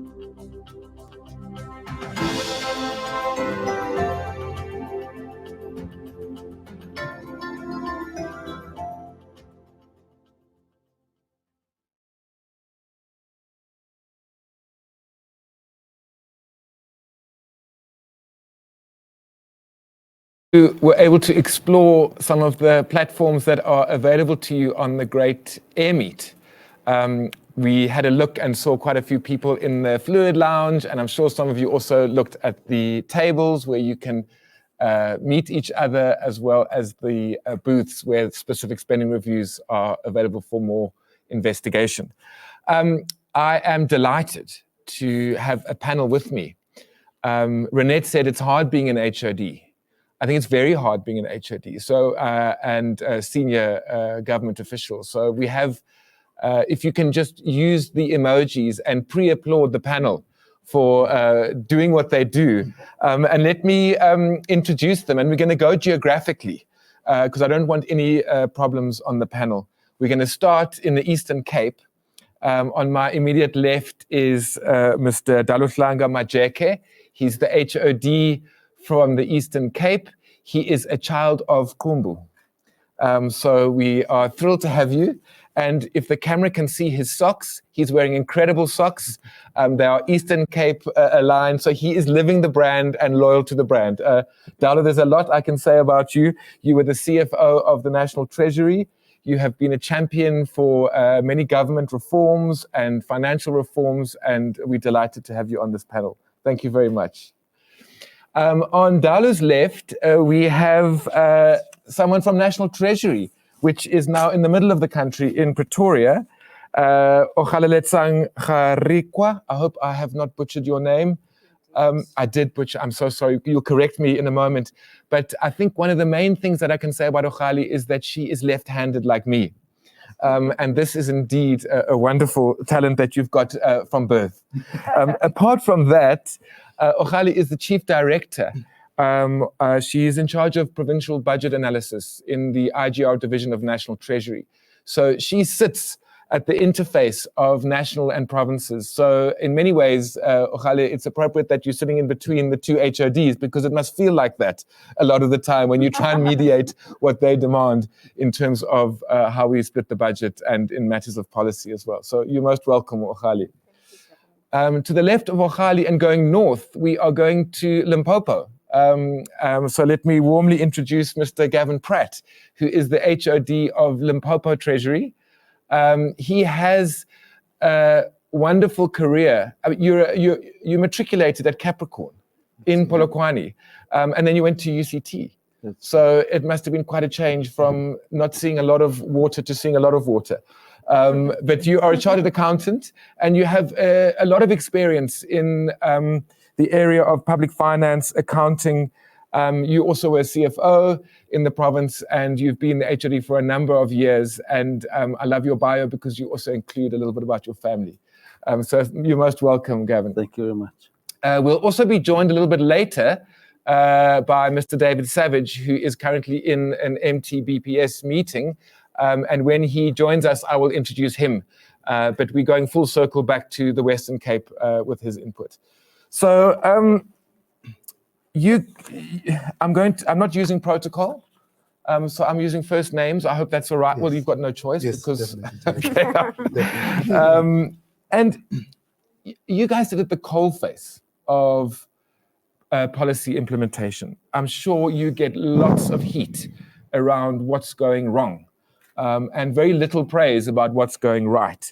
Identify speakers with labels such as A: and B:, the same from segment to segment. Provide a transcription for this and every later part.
A: You were able to explore some of the platforms that are available to you on the Great Air Meet. We had a look and saw quite a few people in the Fluid Lounge, and I'm sure some of you also looked at the tables where you can meet each other, as well as the booths where specific spending reviews are available for more investigation. I am delighted to have a panel with me. Renette said it's hard being an HOD. I think it's very hard being an HOD, and senior government official. So we have, if you can just use the emojis and pre-applaud the panel for doing what they do. And let me introduce them, and we're going to go geographically, because I don't want any problems on the panel. We're going to start in the Eastern Cape. On my immediate left is Mr. Daluhlanga Majeke. He's the HOD from the Eastern Cape. He is a child of Kumbu. So we are thrilled to have you. And if the camera can see his socks, he's wearing incredible socks. They are Eastern Cape aligned. So he is living the brand and loyal to the brand. Dalu, there's a lot I can say about you. You were the CFO of the National Treasury. You have been a champion for many government reforms and financial reforms. And we're delighted to have you on this panel. Thank you very much. On Dalu's left, we have someone from National Treasury, which is now in the middle of the country in Pretoria. Ogalaletseng Gaarekwe. I hope I have not butchered your name. I did butcher. I'm so sorry. You'll correct me in a moment. But I think one of the main things that I can say about Ogali is that she is left-handed like me. And this is indeed a wonderful talent that you've got from birth. Apart from that, Ogali is the Chief Director. She is in charge of Provincial Budget Analysis in the IGR Division of National Treasury. So she sits at the interface of national and provinces. So in many ways, Ogali, it's appropriate that you're sitting in between the two HODs, because it must feel like that a lot of the time when you try and mediate what they demand in terms of how we split the budget and in matters of policy as well. So you're most welcome, Ogali. To the left of Ogali and going north, we are going to Limpopo. So let me warmly introduce Mr. Gavin Pratt, who is the HOD of Limpopo Treasury. He has a wonderful career. You matriculated at Capricorn in Polokwane, and then you went to UCT. So it must have been quite a change from not seeing a lot of water to seeing a lot of water. But you are a chartered accountant, and you have a lot of experience in the area of public finance, accounting. You also were CFO in the province, and you've been the HOD for a number of years. And I love your bio because you also include a little bit about your family. So you're most welcome, Gavin.
B: Thank you very much.
A: We'll also be joined a little bit later by Mr. David Savage, who is currently in an MTBPS meeting. And when he joins us, I will introduce him. But we're going full circle back to the Western Cape with his input. So I'm not using protocol. So I'm using first names. I hope that's all right. Yes. Well, you've got no choice. Yes, because okay. And you guys did it the coalface of policy implementation. I'm sure you get lots of heat around what's going wrong, and very little praise about what's going right.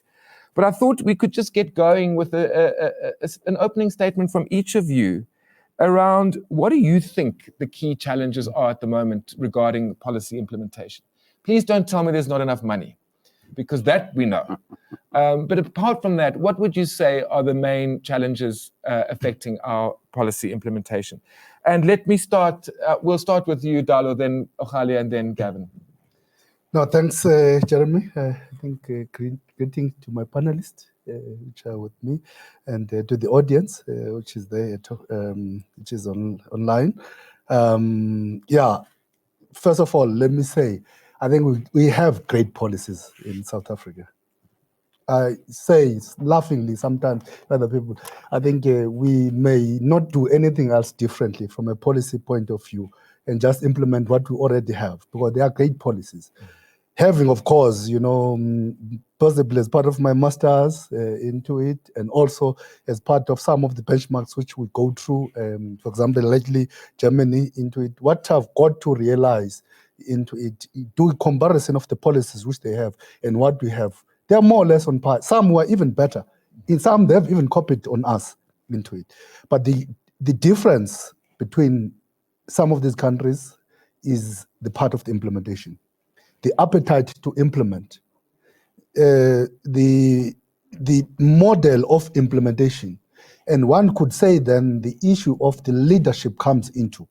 A: But I thought we could just get going with an opening statement from each of you around what do you think the key challenges are at the moment regarding policy implementation. Please don't tell me there's not enough money, because that we know. But apart from that, what would you say are the main challenges affecting our policy implementation? And let me start, we'll start with you, Dalu, then Ogali, and then Gavin.
C: No, thanks, Jeremy. I think greeting to my panelists, which are with me, and to the audience, which is there, which is online. Yeah, first of all, let me say, I think we have great policies in South Africa. I say laughingly sometimes to other people, I think we may not do anything else differently from a policy point of view and just implement what we already have, because they are great policies. Having, of course, possibly as part of my master's into it, and also as part of some of the benchmarks which we go through, for example, lately Germany into it, what I've got to realize into it, do a comparison of the policies which they have and what we have. They're more or less on par. Some were even better. In some, they've even copied on us into it. But the difference between some of these countries is the part of the implementation, the appetite to implement, the model of implementation. And one could say then the issue of the leadership comes into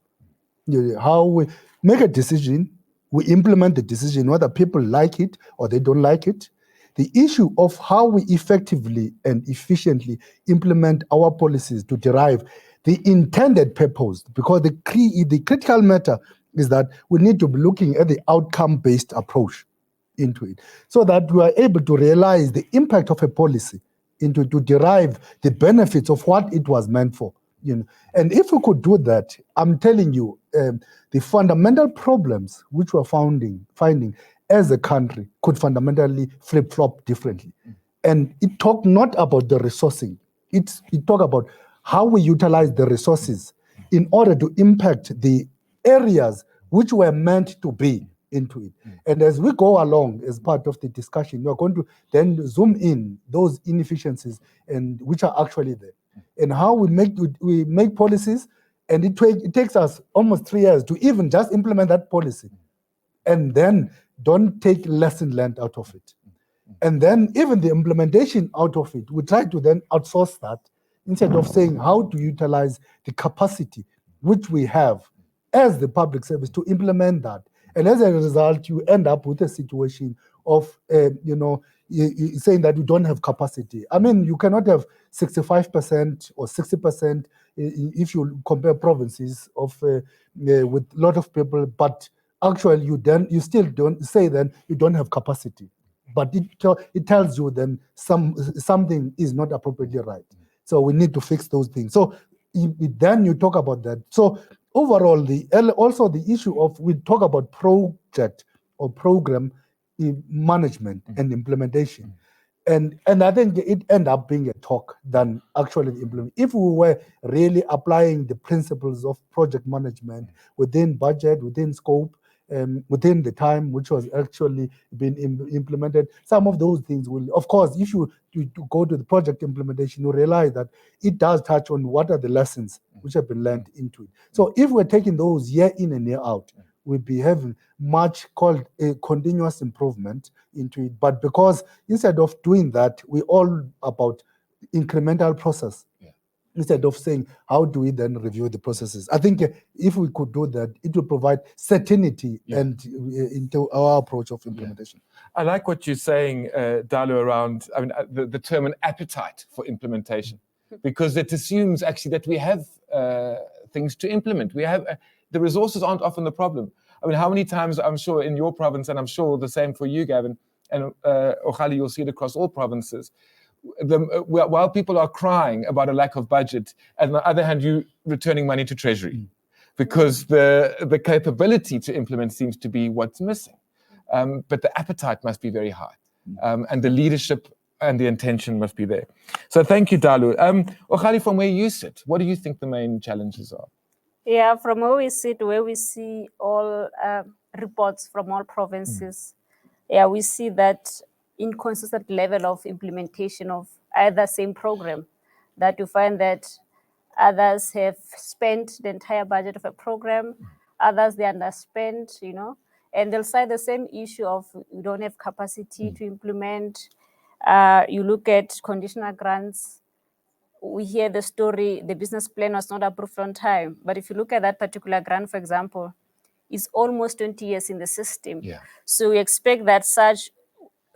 C: how we make a decision, we implement the decision, whether people like it or they don't like it. The issue of how we effectively and efficiently implement our policies to derive the intended purpose, because the critical matter is that we need to be looking at the outcome-based approach into it, so that we are able to realize the impact of a policy into to derive the benefits of what it was meant for. And if we could do that, I'm telling you, the fundamental problems which we're finding as a country could fundamentally flip-flop differently. And it talk not about the resourcing. It talk about how we utilize the resources in order to impact the areas which were meant to be into it. And as we go along as part of the discussion, we are going to then zoom in those inefficiencies and which are actually there, and how we make policies. And it takes us almost 3 years to even just implement that policy, and then don't take lesson learned out of it. And then even the implementation out of it, we try to then outsource that instead of saying how to utilize the capacity which we have as the public service to implement that. And as a result, you end up with a situation of, saying that you don't have capacity. I mean, you cannot have 65% or 60% if you compare provinces of with a lot of people, but actually you still don't say then you don't have capacity. But it tells you then something is not appropriately right. So we need to fix those things. So then you talk about that. So overall, also the issue of, we talk about project or program management and implementation. And I think it end up being a talk than actually the implement. If we were really applying the principles of project management within budget, within scope, within the time which was actually been implemented, some of those things will, of course, if you go to the project implementation, you realize that it does touch on what are the lessons which have been learned into it. So if we're taking those year in and year out, we'll be having much called a continuous improvement into it. But because instead of doing that, we're all about incremental process. Instead of saying, how do we then review the processes? I think if we could do that, it will provide certainty and into our approach of implementation.
A: I like what you're saying, Dalu, around the term an appetite for implementation, because it assumes actually that we have things to implement. We have the resources aren't often the problem. I mean, how many times, I'm sure in your province, and I'm sure the same for you, Gavin, and Ogali, you'll see it across all provinces, while people are crying about a lack of budget, and on the other hand, you returning money to Treasury, because the capability to implement seems to be what's missing. But the appetite must be very high, and the leadership and the intention must be there. So thank you, Dalu. Ogali, from where you sit, what do you think the main challenges are?
B: Yeah, from where we sit, where we see all reports from all provinces, we see that inconsistent level of implementation of either same program, that you find that others have spent the entire budget of a program, others they underspent, and they'll cite the same issue of you don't have capacity to implement. You look at conditional grants, we hear the story, the business plan was not approved on time. But if you look at that particular grant, for example, it's almost 20 years in the system. So we expect that such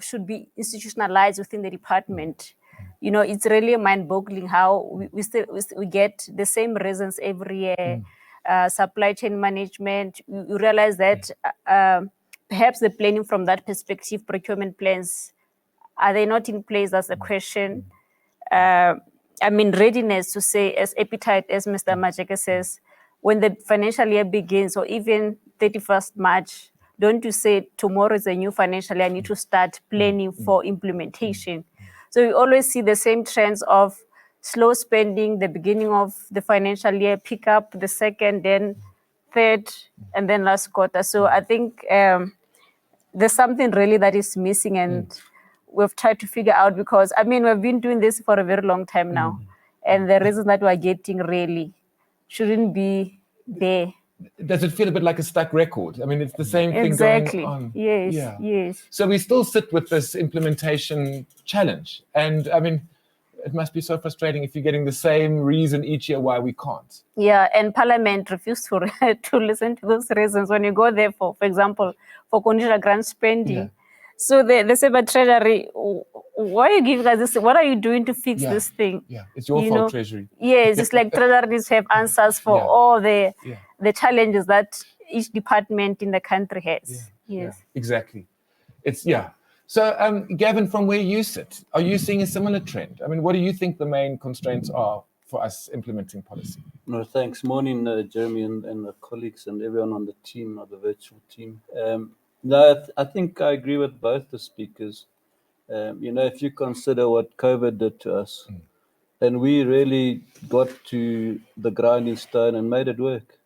B: should be institutionalized within the department. It's really mind-boggling how we get the same reasons every year. Supply chain management, you realize that perhaps the planning from that perspective, procurement plans Are they not in place? That's the question. I mean, readiness to say, as appetite, as Mr. Majeke says, when the financial year begins, or even 31st March, don't you say tomorrow is a new financial year, I need to start planning for implementation. So we always see the same trends of slow spending, the beginning of the financial year, pick up the second, then third, and then last quarter. So I think there's something really that is missing, and we've tried to figure out, because I mean, we've been doing this for a very long time now, and the reasons that we're getting really shouldn't be there.
A: Does it feel a bit like a stuck record? I mean, it's the same thing
B: Exactly.
A: going on.
B: Yes,
A: Yeah.
B: yes.
A: So we still sit with this implementation challenge. And I mean, it must be so frustrating if you're getting the same reason each year why we can't.
B: Yeah, and Parliament refused to listen to those reasons when you go there for example, for conditional grant spending.
A: Yeah.
B: So they say, but Treasury, why are you giving us this? What are you doing to fix
A: Yeah.
B: this thing?
A: Yeah, it's your
B: You
A: fault,
B: know?
A: Treasury.
B: Yes, it's like Treasury needs to have answers for
A: Yeah.
B: all the
A: Yeah.
B: challenges that each department in the country has.
A: Yeah,
B: Yes.
A: exactly. It's, yeah. So, Gavin, from where you sit, are you seeing a similar trend? I mean, what do you think the main constraints are for us implementing policy?
D: No, thanks. Morning, Jeremy and the colleagues and everyone on the team, or the virtual team. No, I think I agree with both the speakers. You know, if you consider what COVID did to us, then we really got to the grinding stone and made it work.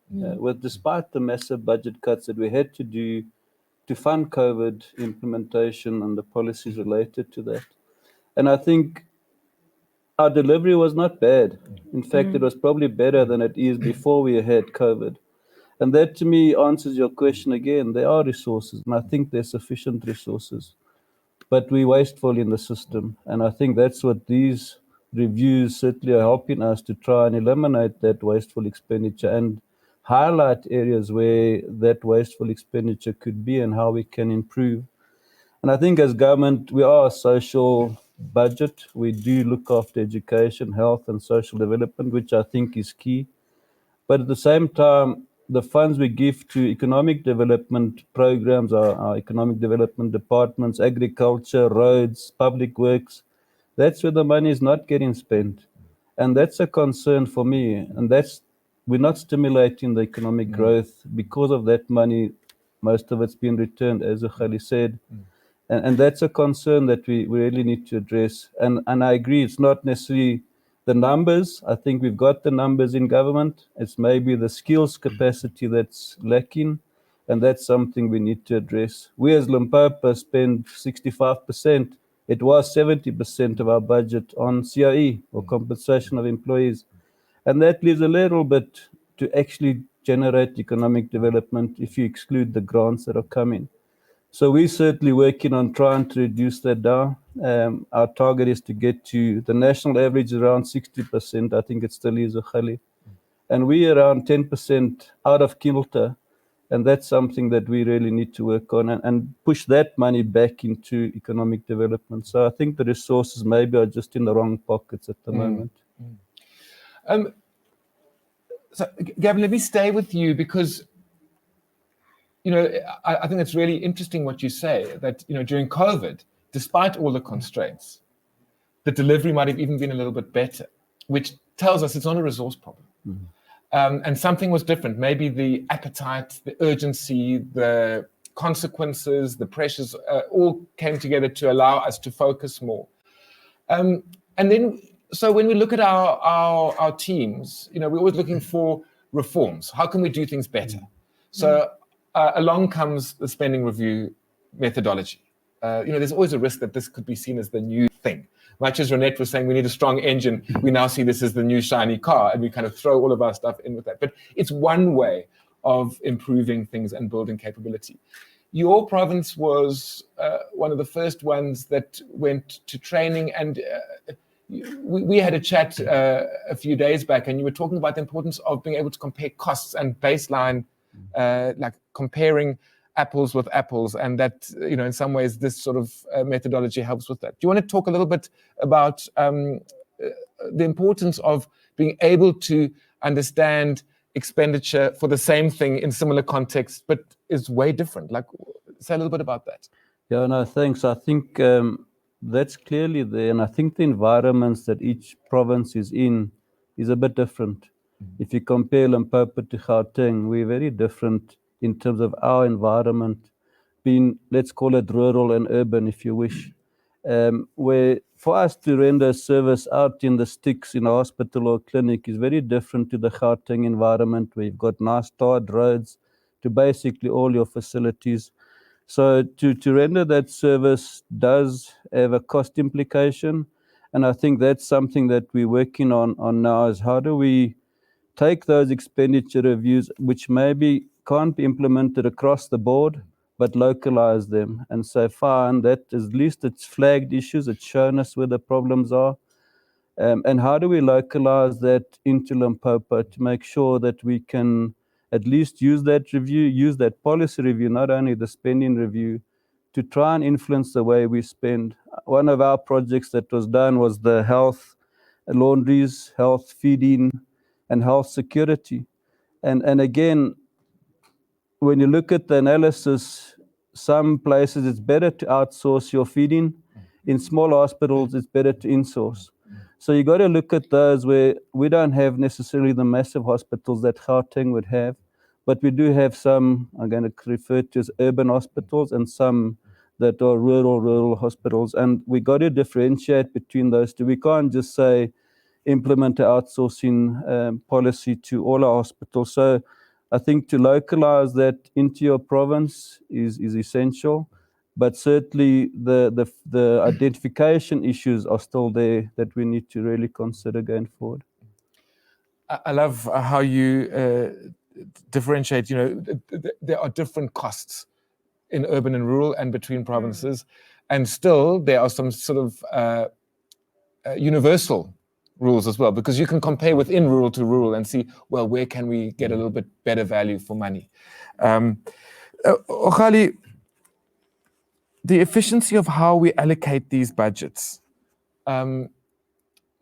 D: Despite the massive budget cuts that we had to do to fund COVID implementation and the policies related to that. And I think our delivery was not bad. In fact, it was probably better than it is before we had COVID. And that, to me, answers your question again. There are resources, and I think there's sufficient resources. But we're wasteful in the system. And I think that's what these reviews certainly are helping us to try and eliminate that wasteful expenditure and highlight areas where that wasteful expenditure could be and how we can improve. And I think as government, we are a social budget. We do look after education, health, and social development, which I think is key. But at the same time, the funds we give to economic development programs, our economic development departments, agriculture, roads, public works, that's where the money is not getting spent. And that's a concern for me. And we're not stimulating the economic growth because of that money. Most of it's been returned, as Khali said. And that's a concern that we really need to address. And I agree, it's not necessarily the numbers. I think we've got the numbers in government. It's maybe the skills capacity that's lacking, and that's something we need to address. We as Limpopo spend 65%. It was 70% of our budget on CIE, or compensation of employees. And that leaves a little bit to actually generate economic development if you exclude the grants that are coming. So we're certainly working on trying to reduce that down. Our target is to get to the national average around 60%. I think it still is, Khali. And we're around 10% out of kilter. And that's something that we really need to work on and push that money back into economic development. So I think the resources maybe are just in the wrong pockets at the moment.
A: So, Gavin, let me stay with you because you know, I think it's really interesting what you say, that, you know, during COVID, despite all the constraints, the delivery might have even been a little bit better, which tells us it's not a resource problem. And something was different. Maybe the appetite, the urgency, the consequences, the pressures all came together to allow us to focus more. And then, so when we look at our teams, you know, we're always looking for reforms. How can we do things better? So along comes the spending review methodology. You know, there's always a risk that this could be seen as the new thing. Much as Renette was saying, we need a strong engine, we now see this as the new shiny car, and we kind of throw all of our stuff in with that. But it's one way of improving things and building capability. Your province was one of the first ones that went to training, and we had a chat a few days back, and you were talking about the importance of being able to compare costs and baseline, like comparing apples with apples, and that, you know, in some ways this sort of methodology helps with that. Do you want to talk a little bit about the importance of being able to understand expenditure for the same thing in similar contexts, but is way different? Like, say a little bit about that.
D: Yeah, no, thanks. I think that's clearly there. And I think the environments that each province is in is a bit different. If you compare Limpopo to Gauteng, we're very different in terms of our environment, being, let's call it rural and urban, if you wish. Where for us to render service out in the sticks in a hospital or clinic is very different to the Gauteng environment, where you've got nice tarred roads to basically all your facilities. So to render that service does have a cost implication. And I think that's something that we're working on now, is how do we take those expenditure reviews, which maybe can't be implemented across the board, but localize them. And so far, that at least it's flagged issues, it's shown us where the problems are. And how do we localize that into Limpopo to make sure that we can at least use that review, use that policy review, not only the spending review, to try and influence the way we spend. One of our projects that was done was the health laundries, health feeding, and health security. And again, when you look at the analysis, some places it's better to outsource your feeding. In small hospitals, it's better to insource. So you got to look at those where we don't have necessarily the massive hospitals that Gauteng would have, but we do have some, I'm going to refer to as urban hospitals, and some that are rural hospitals. And we got to differentiate between those two. We can't just say implement an outsourcing policy to all our hospitals. So I think to localize that into your province is essential, but certainly the identification issues are still there that we need to really consider going forward.
A: I love how you differentiate. You know, there are different costs in urban and rural and between provinces, and still there are some sort of universal rules as well, because you can compare within rural to rural and see, well, where can we get a little bit better value for money? Ogali, the efficiency of how we allocate these budgets,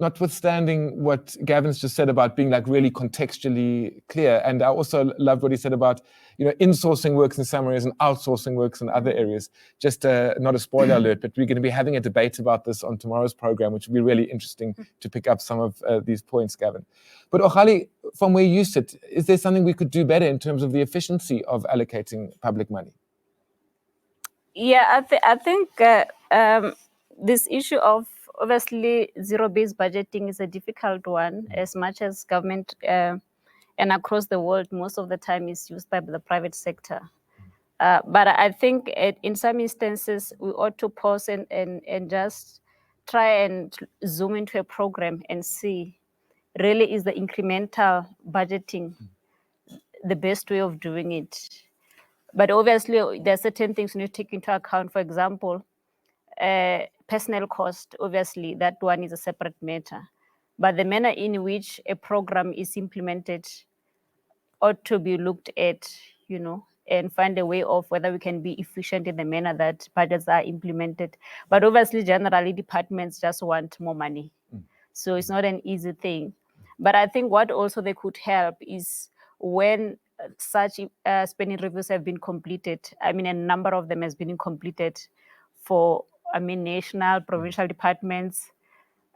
A: notwithstanding what Gavin's just said about being like really contextually clear, and I also loved what he said about, you know, insourcing works in some areas and outsourcing works in other areas. Just not a spoiler alert, but we're going to be having a debate about this on tomorrow's program, which will be really interesting to pick up some of these points, Gavin. But Ogali, from where you sit, is there something we could do better in terms of the efficiency of allocating public money?
B: Yeah, I think this issue of obviously zero-based budgeting is a difficult one, as much as government and across the world, most of the time is used by the private sector. But I think in some instances, we ought to pause and just try and zoom into a program and see, really is the incremental budgeting the best way of doing it? But obviously, there are certain things you need to take into account. For example, personnel cost, obviously, that one is a separate matter. But the manner in which a program is implemented ought to be looked at, you know, and find a way of whether we can be efficient in the manner that budgets are implemented. But obviously, generally, departments just want more money. So it's not an easy thing. But I think what also they could help is when such spending reviews have been completed, I mean, a number of them has been completed for, I mean, national, provincial departments.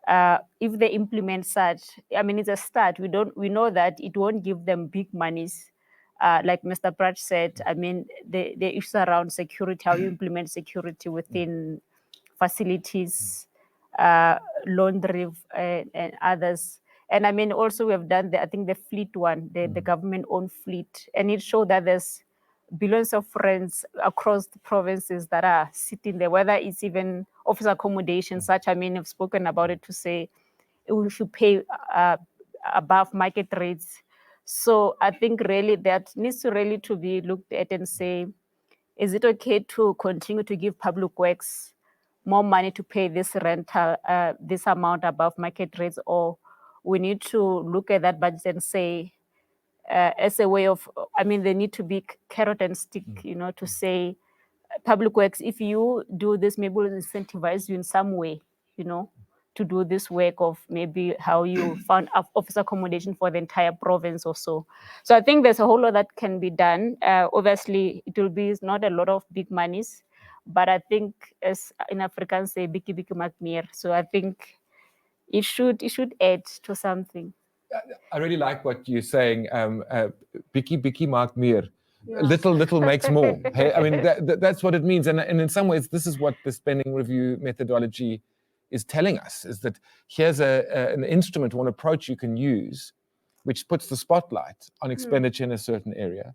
B: If they implement such, I mean, it's a start. We know that it won't give them big monies. Like Mr. Pratt said, I mean, the issues around security, how you implement security within facilities, laundry, and others. And I mean, also we have done I think the fleet one, the government-owned fleet, and it showed that there's billions of friends across the provinces that are sitting there, whether it's even office accommodation, such, I mean, I've spoken about it to say we should pay above market rates. So I think really that needs to really to be looked at and say, is it okay to continue to give public works more money to pay this rental, this amount above market rates, or we need to look at that budget and say, as a way of, I mean, there need to be carrot and stick, you know, to say, public works, if you do this, maybe we'll incentivize you in some way, you know, to do this work of maybe how you found office accommodation for the entire province or so. So I think there's a whole lot that can be done. Obviously, it will be not a lot of big monies, But I think, as in Afrikaans say, biki biki maak meer. So I think it should add to something.
A: I really like what you're saying. Biki biki maak meer.
B: Yeah.
A: Little makes more. Hey, I mean, that's what it means. And in some ways, this is what the spending review methodology is telling us, is that here's an instrument or an approach you can use, which puts the spotlight on expenditure in a certain area.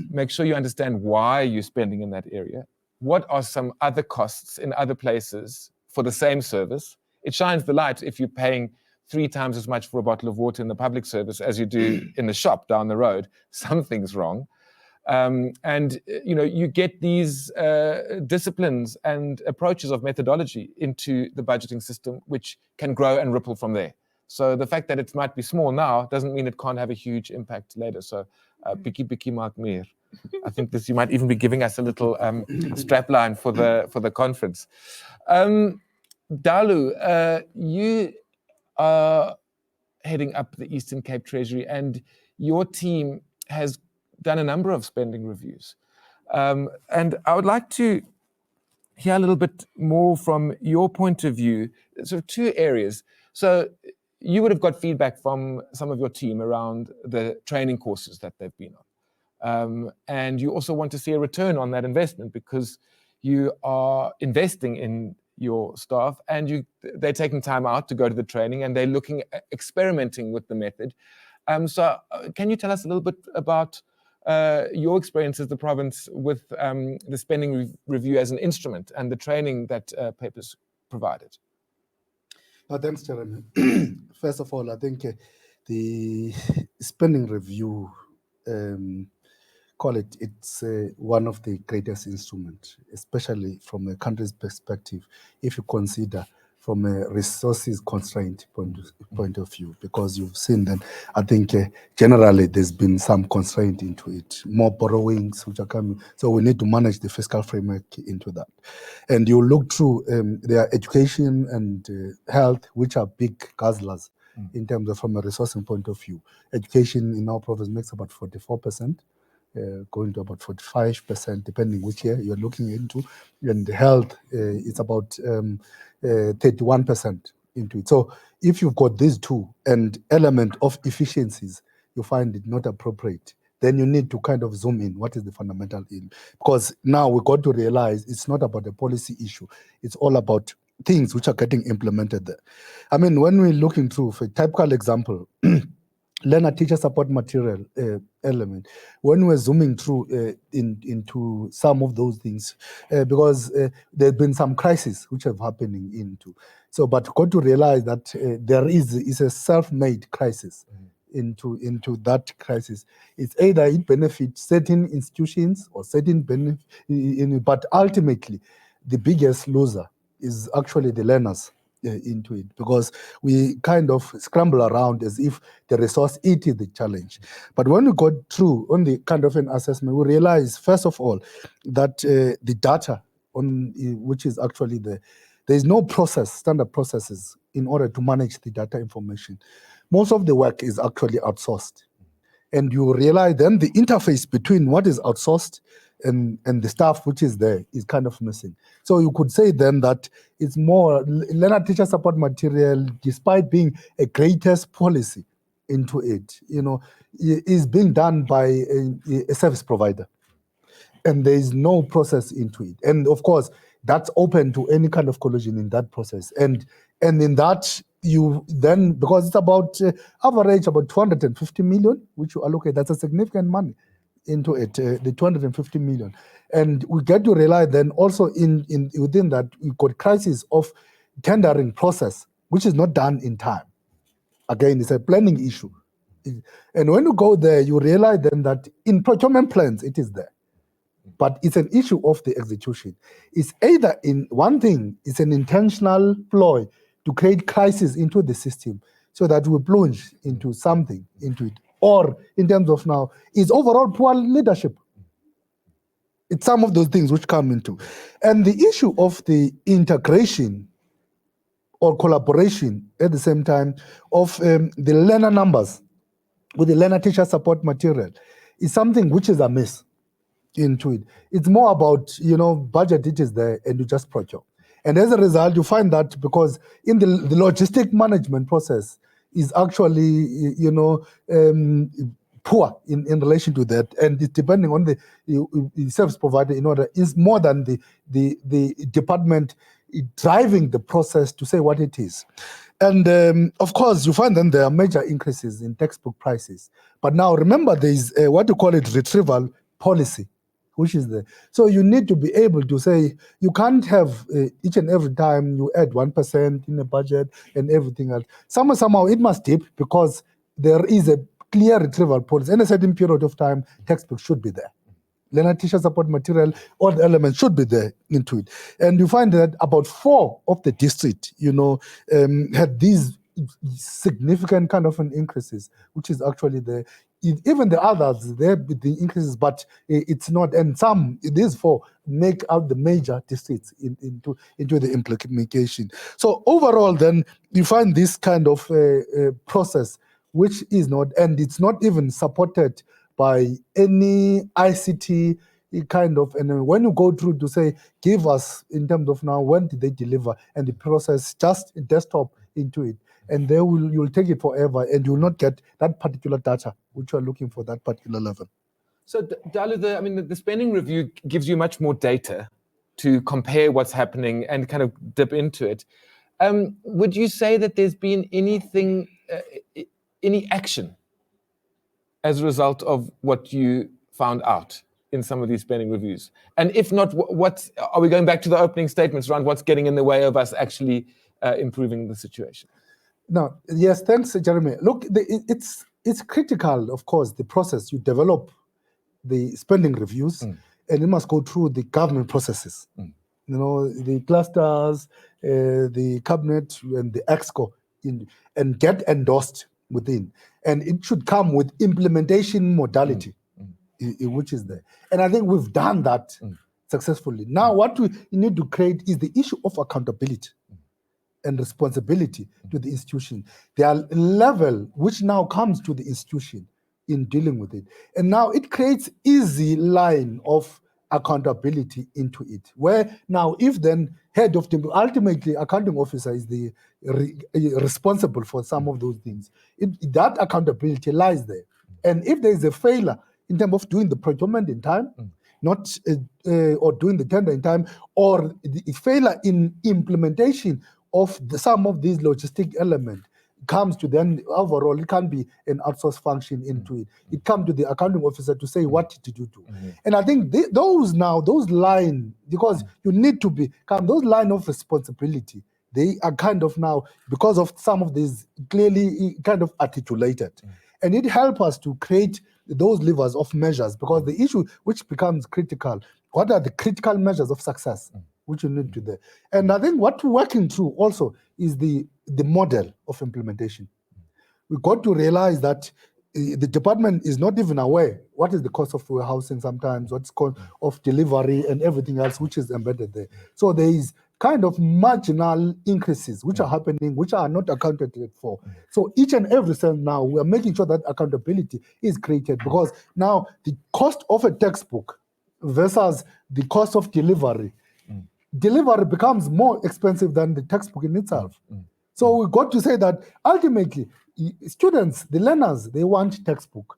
A: Make sure you understand why you're spending in that area. What are some other costs in other places for the same service? It shines the light if you're paying 3 times as much for a bottle of water in the public service as you do in the shop down the road. Something's wrong. And you get these disciplines and approaches of methodology into the budgeting system, which can grow and ripple from there. So the fact that it might be small now doesn't mean it can't have a huge impact later. So biki biki maak meer. I think this, you might even be giving us a little strapline for the conference. Dalu, you are heading up the Eastern Cape Treasury, and your team has done a number of spending reviews. And I would like to hear a little bit more from your point of view, sort of 2 areas. So you would have got feedback from some of your team around the training courses that they've been on. And you also want to see a return on that investment, because you are investing in your staff and they're taking time out to go to the training, and they're looking at experimenting with the method. So can you tell us a little bit about your experience as the province with the spending review as an instrument and the training that Papers provided?
C: Thanks, Jeremy. First of all, I think the spending review, it's one of the greatest instruments, especially from a country's perspective, if you consider from a resources constraint point of view, because you've seen that I think generally there's been some constraint into it, more borrowings which are coming. So we need to manage the fiscal framework into that. And you look through their education and health, which are big guzzlers in terms of from a resourcing point of view. Education in our province makes about 44%. Going to about 45%, depending which year you're looking into. And health, it's about 31% into it. So if you've got these 2 and element of efficiencies, you find it not appropriate, then you need to kind of zoom in. What is the fundamental in? Because now we got to realize it's not about a policy issue. It's all about things which are getting implemented there. I mean, when we're looking through, for a typical example, learner teacher support material element, when we're zooming through into some of those things, because there's been some crises which have happening into. So, but got to realize that there is a self-made crisis into that crisis. It's either it benefits certain institutions or certain benefit, but ultimately the biggest loser is actually the learners into it, because we kind of scramble around as if the resource it is the challenge. But when we got through on the kind of an assessment, we realize first of all that the data on which is actually there is no process, standard processes in order to manage the data information. Most of the work is actually outsourced. And you realize then the interface between what is outsourced and the staff which is there is kind of missing. So you could say then that it's more learner teacher support material, despite being a greatest policy into it, is being done by a service provider. And there is no process into it. And of course, that's open to any kind of collusion in that process. And in that, you then, because it's about average about 250 million, which you allocate, that's a significant money into it, the 250 million. And we get to realize then also within that, we got crisis of tendering process, which is not done in time. Again, it's a planning issue. And when you go there, you realize then that in procurement plans, it is there. But it's an issue of the execution. It's either in one thing, it's an intentional ploy to create crisis into the system so that we plunge into something, into it. Or in terms of now, it's overall poor leadership. It's some of those things which come into. And the issue of the integration or collaboration at the same time of the learner numbers with the learner teacher support material is something which is amiss. into it. It's more about, budget, it is there and you just procure. And as a result, you find that because in the logistic management process is actually, poor in relation to that, and it's depending on the service provider in order is more than the department driving the process to say what it is. And of course, you find then there are major increases in textbook prices. But now remember, there is what you call it retrieval policy, which is there. So you need to be able to say, you can't have each and every time you add 1% in a budget and everything else. Somehow it must dip because there is a clear retrieval policy. In a certain period of time, textbooks should be there. Learner teacher support material, all the elements should be there into it. And you find that about 4 of the district, had these significant kind of an increases, which is actually the even the others there with the increases, but it's not. And these 4 make out the major districts into the implication. So overall, then you find this kind of process, which is not, and it's not even supported by any ICT kind of, and when you go through to say, give us in terms of now, when did they deliver, and the process just desktop into it, and you'll take it forever, and you'll not get that particular data which you are looking for that particular level.
A: So Dalu, the spending review gives you much more data to compare what's happening and kind of dip into it. Would you say that there's been any action as a result of what you found out in some of these spending reviews? And if not, what are we going back to the opening statements around what's getting in the way of us actually improving the situation?
C: No, yes, thanks, Jeremy. Look, it's critical, of course, the process. You develop the spending reviews, and it must go through the government processes. The clusters, the cabinet, and the EXCO, and get endorsed within. And it should come with implementation modality, which is there. And I think we've done that successfully. Now, what we need to create is the issue of accountability and responsibility to the institution. There are level which now comes to the institution in dealing with it. And now it creates easy line of accountability into it, where now if then head of the, ultimately accounting officer is the responsible for some of those things, that accountability lies there. And if there is a failure in terms of doing the procurement in time, not or doing the tender in time, or the failure in implementation of some of these logistic elements, comes to then overall, it can be an outsourced function into it. It comes to the accounting officer to say, what did you do? And I think those line, because you need to become those line of responsibility, they are kind of now, because of some of these clearly kind of articulated. And it helps us to create those levers of measures, because the issue which becomes critical, what are the critical measures of success which you need to do? And I think what we're working through also is the model of implementation. We got to realize that the department is not even aware what is the cost of warehousing sometimes, what's cost of delivery and everything else which is embedded there. So there is kind of marginal increases which are happening, which are not accounted for. So each and every cent now, we are making sure that accountability is created, because now the cost of a textbook versus the cost of delivery becomes more expensive than the textbook in itself. So we got to say that ultimately, students, the learners, they want textbook.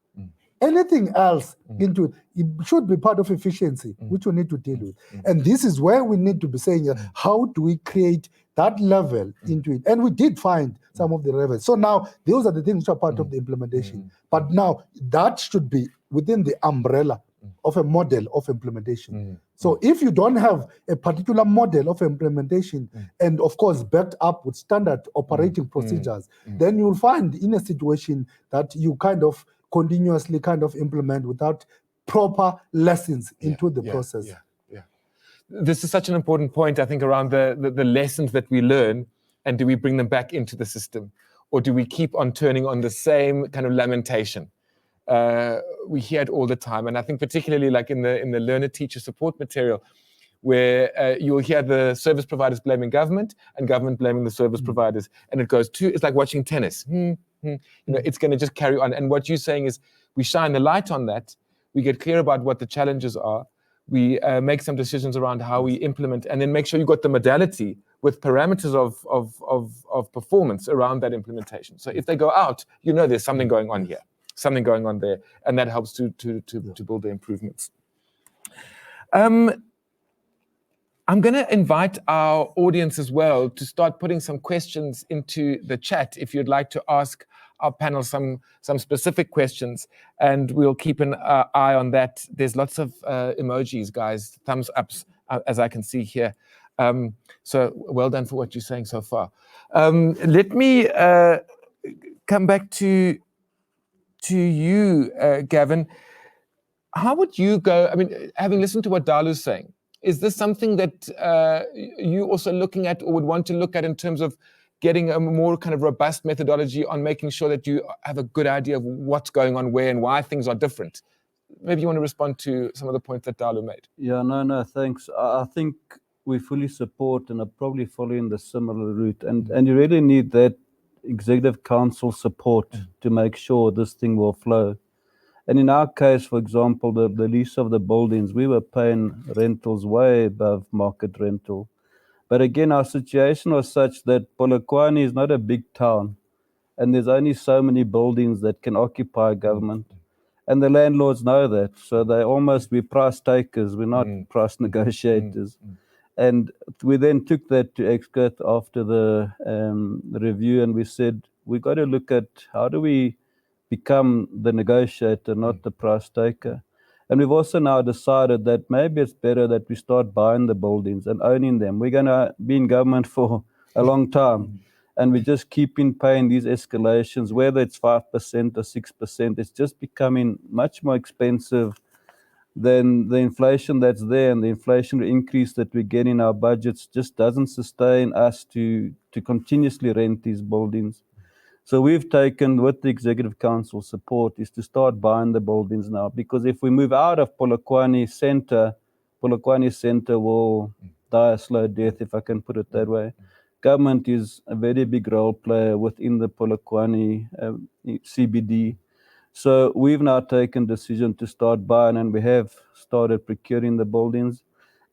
C: Anything else into it should be part of efficiency, which we need to deal with. And this is where we need to be saying, how do we create that level into it? And we did find some of the levels. So now, those are the things which are part of the implementation. But now, that should be within the umbrella of a model of implementation. So if you don't have a particular model of implementation, and of course backed up with standard operating procedures, then you'll find in a situation that you kind of continuously kind of implement without proper lessons into the process.
A: This is such an important point, I think, around the lessons that we learn, and do we bring them back into the system, or do we keep on turning on the same kind of lamentation? We hear it all the time, and I think particularly like in the learner teacher support material, where you'll hear the service providers blaming government and government blaming the service providers, and it's like watching tennis. It's going to just carry on. And what you're saying is, we shine the light on that, we get clear about what the challenges are, we make some decisions around how we implement, and then make sure you got the modality with parameters of performance around that implementation. So if they go out, you know there's something going on here, something going on there, and that helps to build the improvements. I'm going to invite our audience as well to start putting some questions into the chat if you'd like to ask our panel some specific questions, and we'll keep an eye on that. There's lots of emojis, guys, thumbs ups, as I can see here. So well done for what you're saying so far. Let me come back to you, Gavin. How would you go, I mean, having listened to what Dalu's saying, is this something that you also looking at or would want to look at in terms of getting a more kind of robust methodology on making sure that you have a good idea of what's going on where and why things are different? Maybe you want to respond to some of the points that Dalu made.
D: Yeah, no, thanks. I think we fully support and are probably following the similar route. And you really need that executive council support to make sure this thing will flow. And in our case, for example, the lease of the buildings, we were paying rentals way above market rental. But again, our situation was such that Polokwane is not a big town, and there's only so many buildings that can occupy government. And the landlords know that. So we're price takers, we're not price negotiators. And we then took that to ExCo after the review, and we said, we got to look at how do we become the negotiator, not the price taker. And we've also now decided that maybe it's better that we start buying the buildings and owning them. We're going to be in government for a long time, and we just keep in paying these escalations, whether it's 5% or 6%. It's just becoming much more expensive than the inflation that's there, and the inflationary increase that we get in our budgets just doesn't sustain us to continuously rent these buildings. So we've taken, with the Executive Council support, is to start buying the buildings now, because if we move out of Polokwane Centre will die a slow death, if I can put it that way. Government is a very big role player within the Polokwane CBD. So we've now taken decision to start buying, and we have started procuring the buildings.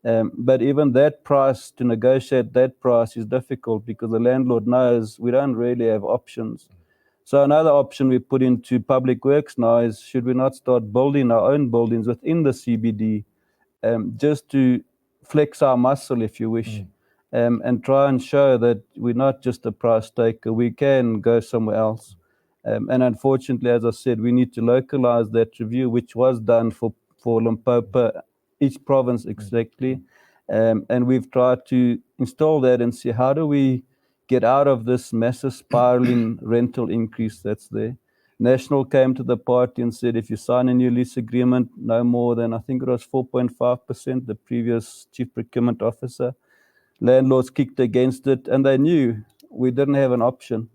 D: But even that price, to negotiate that price is difficult because the landlord knows we don't really have options. So another option we put into public works now is, should we not start building our own buildings within the CBD, just to flex our muscle, if you wish, and try and show that we're not just a price taker, we can go somewhere else. And unfortunately, as I said, we need to localize that review, which was done for Limpopo, each province exactly. And we've tried to install that and see how do we get out of this massive spiraling rental increase that's there. National came to the party and said, if you sign a new lease agreement, no more than, I think it was 4.5%, the previous chief procurement officer. Landlords kicked against it, and they knew we didn't have an option,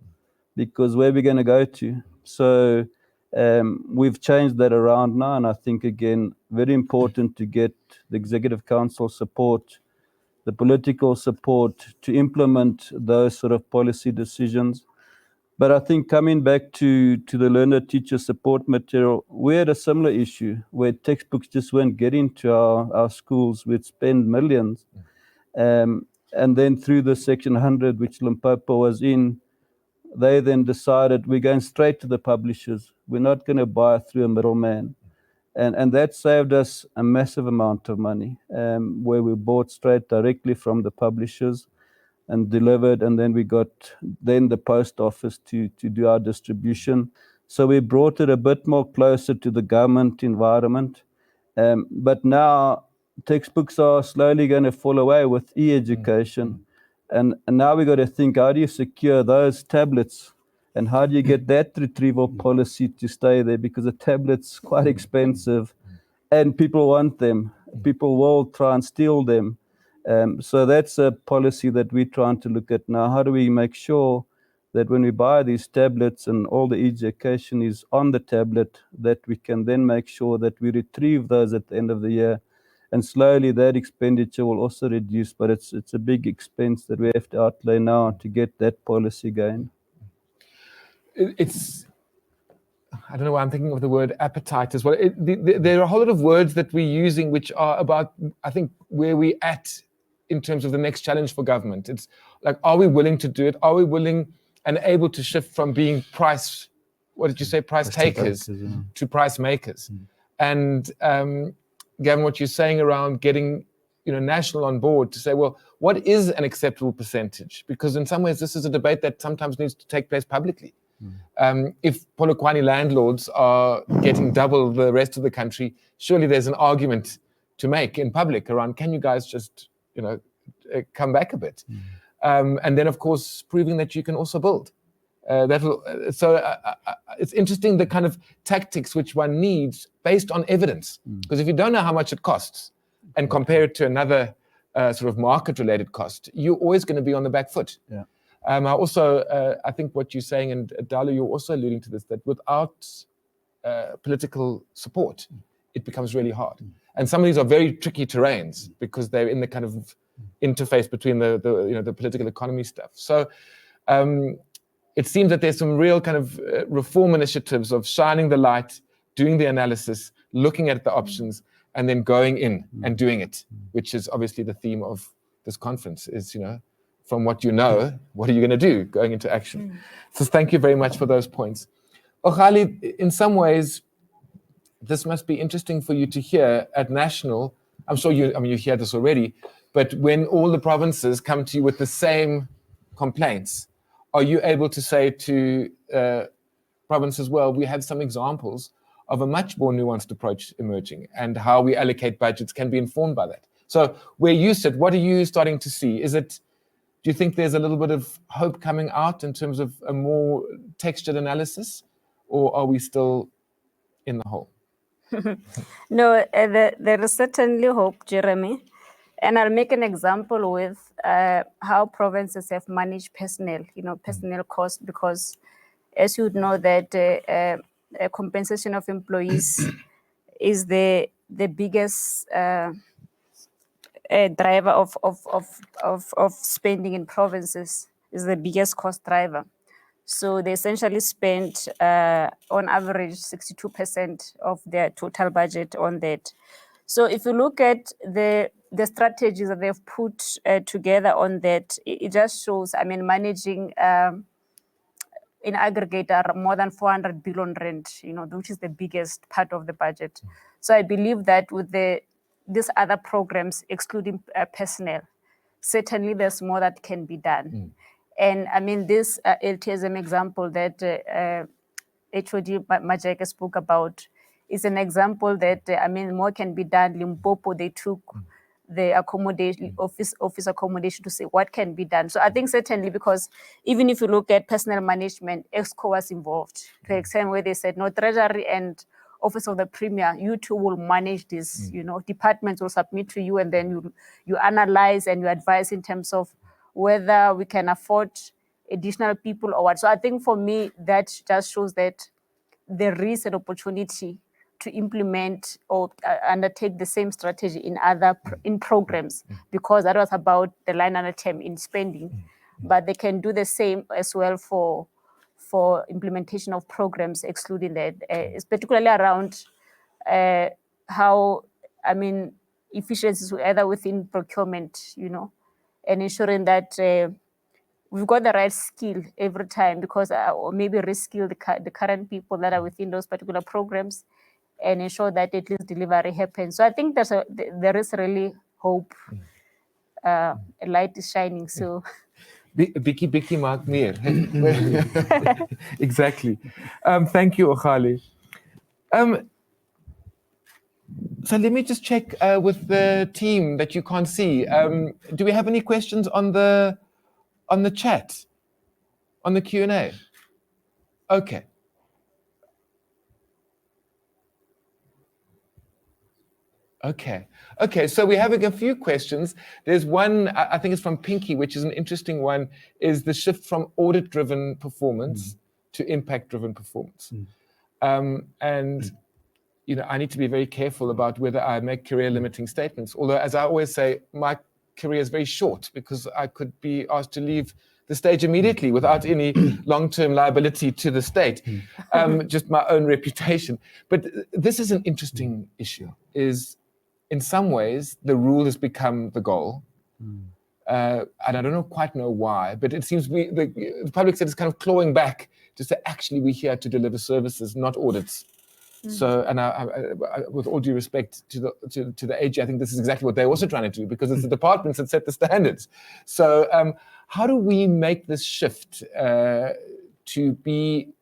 D: because where are we going to go to? So we've changed that around now, and I think, again, very important to get the Executive Council support, the political support to implement those sort of policy decisions. But I think coming back to the learner-teacher support material, we had a similar issue where textbooks just weren't getting to our schools. We'd spend millions. And then through the Section 100, which Limpopo was in, they then decided we're going straight to the publishers. We're not going to buy through a middleman. And that saved us a massive amount of money, where we bought straight directly from the publishers and delivered, and then we got the post office to do our distribution. So we brought it a bit more closer to the government environment. But now textbooks are slowly going to fall away with e-education. And now we got to think, how do you secure those tablets? And how do you get that retrieval policy to stay there? Because a tablet's quite expensive and people want them. People will try and steal them. So that's a policy that we're trying to look at now. How do we make sure that when we buy these tablets and all the education is on the tablet, that we can then make sure that we retrieve those at the end of the year? And slowly that expenditure will also reduce, but it's a big expense that we have to outlay now to get that policy going.
A: I don't know why I'm thinking of the word appetite as well. There are a whole lot of words that we're using which are about, I think, where we're at in terms of the next challenge for government. It's like, are we willing to do it? Are we willing and able to shift from being price, what did you say, price takers to price makers? And Gavin, what you're saying around getting national on board to say, well, what is an acceptable percentage? Because in some ways, this is a debate that sometimes needs to take place publicly. If Polokwane landlords are getting double the rest of the country, surely there's an argument to make in public around, can you guys just, come back a bit? And then, of course, proving that you can also build. It's interesting the kind of tactics which one needs based on evidence. Because if you don't know how much it costs and compare it to another sort of market-related cost, you're always going to be on the back foot.
C: Yeah.
A: I think what you're saying, and Dalu, you're also alluding to this, that without political support, it becomes really hard. And some of these are very tricky terrains because they're in the kind of interface between the political economy stuff. So it seems that there's some real kind of reform initiatives of shining the light, doing the analysis, looking at the options, and then going in and doing it, which is obviously the theme of this conference is, from what you know, what are you going to do going into action? So thank you very much for those points. Ogali, in some ways, this must be interesting for you to hear at national. I'm sure you hear this already, but when all the provinces come to you with the same complaints, are you able to say to provinces, well, we have some examples of a much more nuanced approach emerging and how we allocate budgets can be informed by that? So where you sit, what are you starting to see? Do you think there's a little bit of hope coming out in terms of a more textured analysis, or are we still in the hole?
B: No, there is certainly hope, Jeremy. And I'll make an example with how provinces have managed personnel, personnel costs, because as you would know that compensation of employees is the biggest driver of spending in provinces, is the biggest cost driver. So they essentially spend, on average, 62% of their total budget on that. So if you look at the strategies that they've put together on that, it just shows, managing in aggregate are more than 400 billion rand, which is the biggest part of the budget. So I believe that with these other programs, excluding personnel, certainly there's more that can be done. And this LTSM example that HOD Majeke spoke about is an example that, more can be done. Limpopo, they took the accommodation, office accommodation to say what can be done. So I think certainly, because even if you look at personnel management, EXCO was involved to the extent where they said, no, Treasury and Office of the Premier, you two will manage this, departments will submit to you, and then you analyze and you advise in terms of whether we can afford additional people or what. So I think for me, that just shows that there is an opportunity to implement or undertake the same strategy in programs, because that was about the line item in spending, but they can do the same as well for implementation of programs, excluding that. It's particularly around how, efficiencies either within procurement, and ensuring that we've got the right skill every time, because or maybe reskill the current people that are within those particular programs and ensure that at least delivery happens. So I think there is really hope. A light is shining. So,
A: Biki maak meer. Exactly. Thank you, Ogali. So let me just check with the team that you can't see. Do we have any questions on the chat, on the Q&A? Okay. Okay, so we're having a few questions. There's one, I think it's from Pinky, which is an interesting one, is the shift from audit-driven performance to impact-driven performance. And, I need to be very careful about whether I make career-limiting statements. Although, as I always say, my career is very short, because I could be asked to leave the stage immediately without any long-term liability to the state. just my own reputation. But this is an interesting issue, is in some ways the rule has become the goal. And I don't quite know why, but it seems the public sector is kind of clawing back to say, actually, we're here to deliver services, not audits. So, and I, with all due respect to the AG, I think this is exactly what they're also trying to do, because it's the departments that set the standards. So, how do we make this shift to be,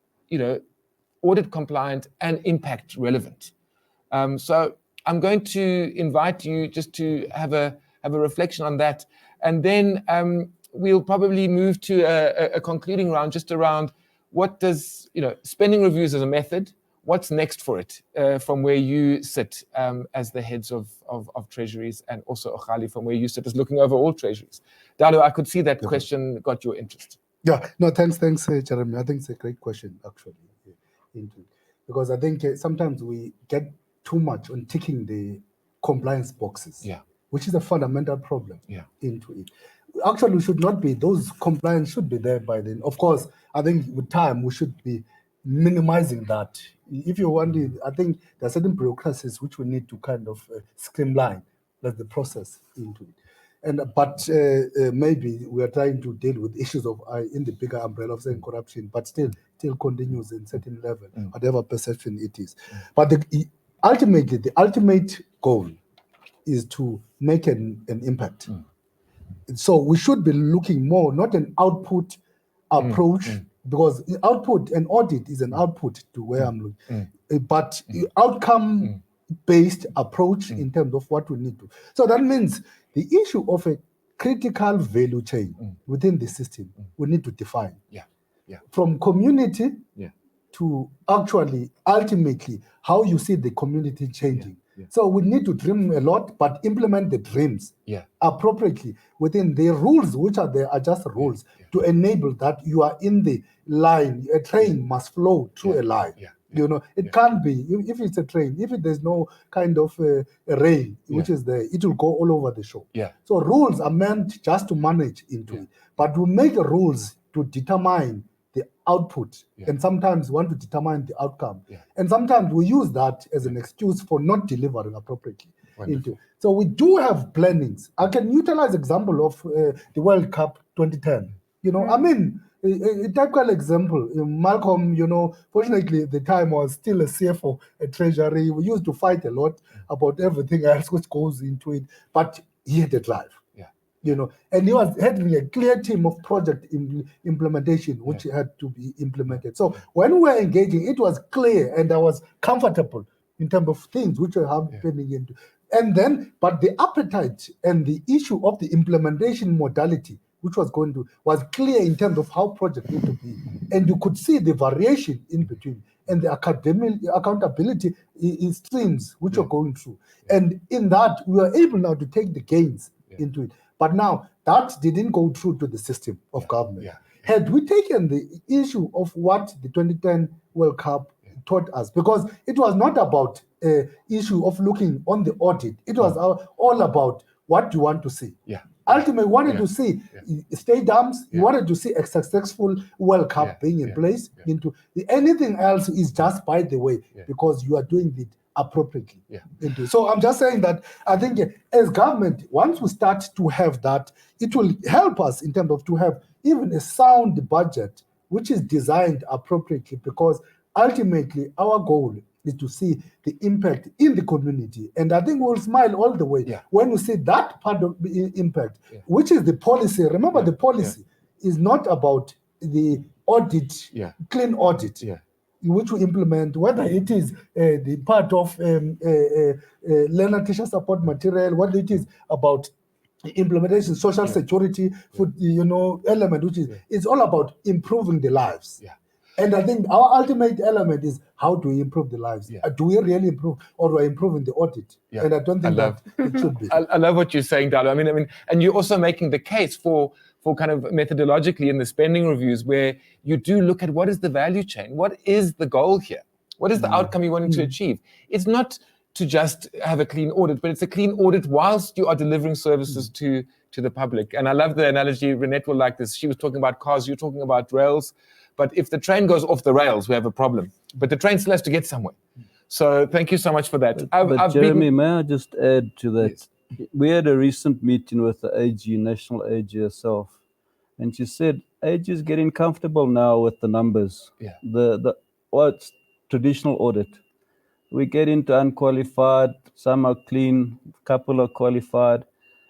A: audit compliant and impact relevant? So, I'm going to invite you just to have a reflection on that, and then we'll probably move to a concluding round just around what does spending reviews as a method. What's next for it from where you sit as the heads of treasuries, and also Ogali from where you sit as looking over all treasuries? Dalu, I could see that question got your interest.
C: Yeah, no, thanks, Jeremy. I think it's a great question, actually, because I think sometimes we get too much on ticking the compliance boxes, which is a fundamental problem into it. Actually, we should not be, those compliance should be there by then. Of course, I think with time, we should be minimizing that. If you want it, I think there are certain bureaucracies which we need to kind of streamline, like the process into it. But maybe we are trying to deal with issues of in the bigger umbrella of saying corruption, but still continues in certain level, whatever perception it is. But ultimately, the ultimate goal is to make an impact. So we should be looking more, not an output approach, because output and audit is an output to where I'm looking, but outcome-based approach in terms of what we need to. So that means the issue of a critical value chain within the system, we need to define. From community to actually, ultimately, how you see the community changing. So we need to dream a lot, but implement the dreams appropriately within the rules, which are there are just rules to enable that you are in the line. A train must flow through a line. It can't be, if it's a train, if there's no kind of a rail, which is there, it will go all over the show. So rules are meant just to manage into it, but we make rules to determine the output, and sometimes want to determine the outcome. And sometimes we use that as an excuse for not delivering appropriately. So we do have plannings. I can utilize example of the World Cup 2010. I mean, a typical example, Malcolm, fortunately the time was still a CFO at Treasury. We used to fight a lot about everything else which goes into it, but he had a drive. And he was having a clear team of project implementation, which had to be implemented. So when we were engaging, it was clear, and I was comfortable in terms of things which were happening into. And then, but the appetite and the issue of the implementation modality, which was was clear in terms of how project need to be. And you could see the variation in between, and the accountability in streams which are going through. And in that, we were able now to take the gains into it. But now that didn't go through to the system of government. Had we taken the issue of what the 2010 World Cup taught us, because it was not about issue of looking on the audit, it was all about what you want to see. Ultimately, we wanted to see stadiums, you wanted to see a successful World Cup being in place. Anything else is just by the way, because you are doing it appropriately. So I'm just saying that I think as government, once we start to have that, it will help us in terms of to have even a sound budget which is designed appropriately, because ultimately our goal is to see the impact in the community. And I think we'll smile all the way when we see that part of the impact, which is the policy. Remember, the policy is not about the audit, clean audit, which we implement, whether it is the part of learner teacher support material, whether it is about implementation, social security, food, element, which is it's all about improving the lives. And I think our ultimate element is how do we improve the lives? Do we really improve, or are we improving the audit? And I don't think that it should be.
A: I love what you're saying, Dalu. I mean, and you're also making the case for kind of methodologically in the spending reviews, where you do look at what is the value chain, what is the goal here, what is the outcome you're wanting to achieve. It's not to just have a clean audit, but it's a clean audit whilst you are delivering services to the public. And I love the analogy. Renette will like this. She was talking about cars, you're talking about rails. But if the train goes off the rails, we have a problem. but the train still has to get somewhere. So thank you so much for that.
D: But Jeremy, may I just add to that?
A: Yes.
D: We had a recent meeting with the AG, National AG herself, and she said AG is getting comfortable now with the numbers.
A: Yeah.
D: What's traditional audit? We get into unqualified, some are clean, couple are qualified.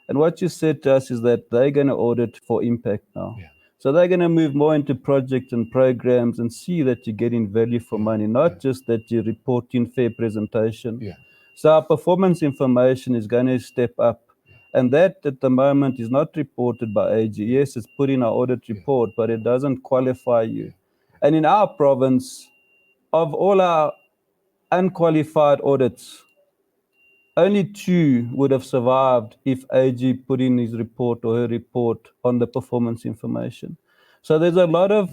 D: And what you said to us is that they're going to audit for impact now.
A: Yeah.
D: So they're going to move more into projects and programs and see that you're getting value for money, not just that you're reporting fair presentation.
A: Yeah.
D: So our performance information is going to step up. And that at the moment is not reported by AG. Yes, it's put in our audit report, but it doesn't qualify you. And in our province, of all our unqualified audits, only 2 would have survived if AG put in his report or her report on the performance information. So there's a lot of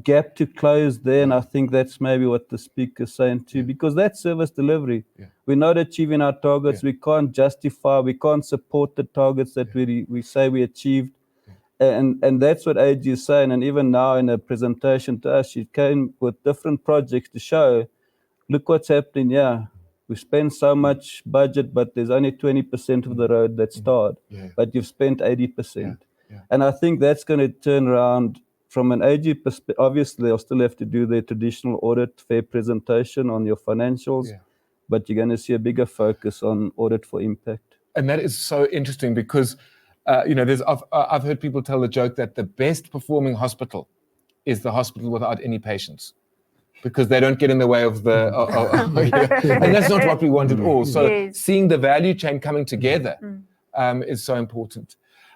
D: gap to close there, and I think that's maybe what the speaker's saying too, because that's service delivery. We're not achieving our targets. We can't justify, we can't support the targets that we say we achieved. And that's what AG is saying. And even now in a presentation to us, she came with different projects to show, look what's happening here. We spend so much budget, but there's only 20% of the road that's tarred, but you've spent 80%. And I think that's going to turn around from an AG perspective. Obviously, they'll still have to do their traditional audit, fair presentation on your financials, but you're going to see a bigger focus on audit for impact.
A: And that is so interesting because, I've heard people tell the joke that the best performing hospital is the hospital without any patients, because they don't get in the way of the, and that's not what we want at all. So seeing the value chain coming together is so important.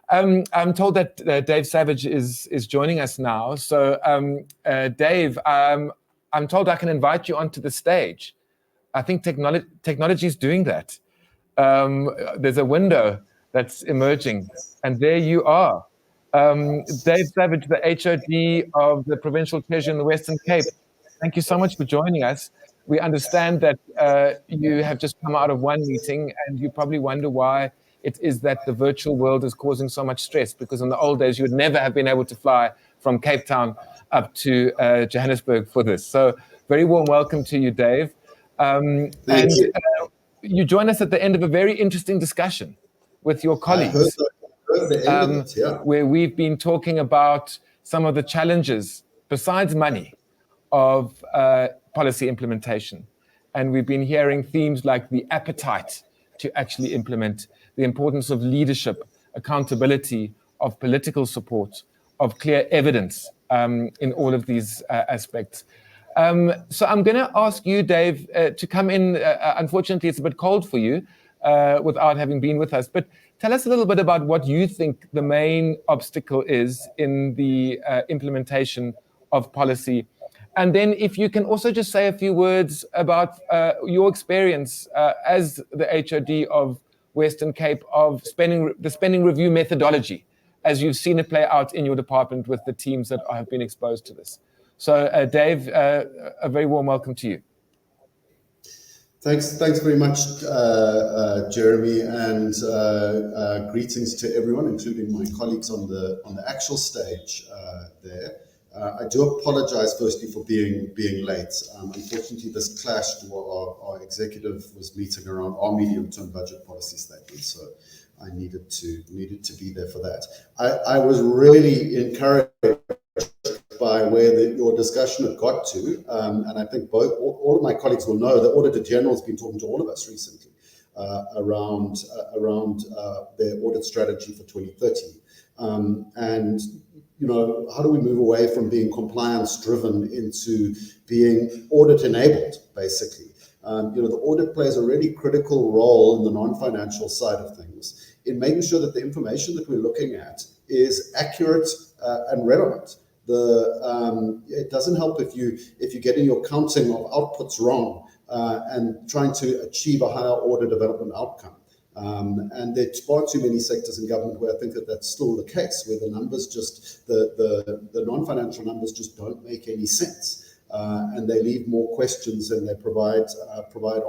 A: I'm told that Dave Savage is joining us now. So Dave, I'm told I can invite you onto the stage. I think technology is doing that. There's a window that's emerging, and there you are. Dave Savage, the HOD of the Provincial Treasury in the Western Cape. Thank you so much for joining us. We understand that you have just come out of one meeting, and you probably wonder why it is that the virtual world is causing so much stress, because in the old days, you would never have been able to fly from Cape Town up to Johannesburg for this. So very warm welcome to you, Dave. You join us at the end of a very interesting discussion with your colleagues, where we've been talking about some of the challenges, besides money, of policy implementation. And we've been hearing themes like the appetite to actually implement, the importance of leadership, accountability, of political support, of clear evidence in all of these aspects. So I'm going to ask you, Dave, to come in. Unfortunately, it's a bit cold for you without having been with us. But tell us a little bit about what you think the main obstacle is in the implementation of policy. And then if you can also just say a few words about your experience as the HOD of Western Cape of the spending review methodology, as you've seen it play out in your department with the teams that have been exposed to this. So, Dave, a very warm welcome to you.
E: Thanks very much, Jeremy, and greetings to everyone, including my colleagues on the actual stage there. I do apologize firstly for being late. Unfortunately, this clashed while our executive was meeting around our medium-term budget policy statement, so I needed to be there for that. I was really encouraged by where your discussion had got to, and I think all of my colleagues will know the Auditor General has been talking to all of us recently around their audit strategy for 2030, and how do we move away from being compliance driven into being audit enabled, basically. The audit plays a really critical role in the non-financial side of things in making sure that the information that we're looking at is accurate and relevant. It doesn't help if you're getting your counting of outputs wrong and trying to achieve a higher order development outcome. And there's far too many sectors in government where I think that's still the case, where the numbers the non-financial numbers just don't make any sense. and they leave more questions than they provide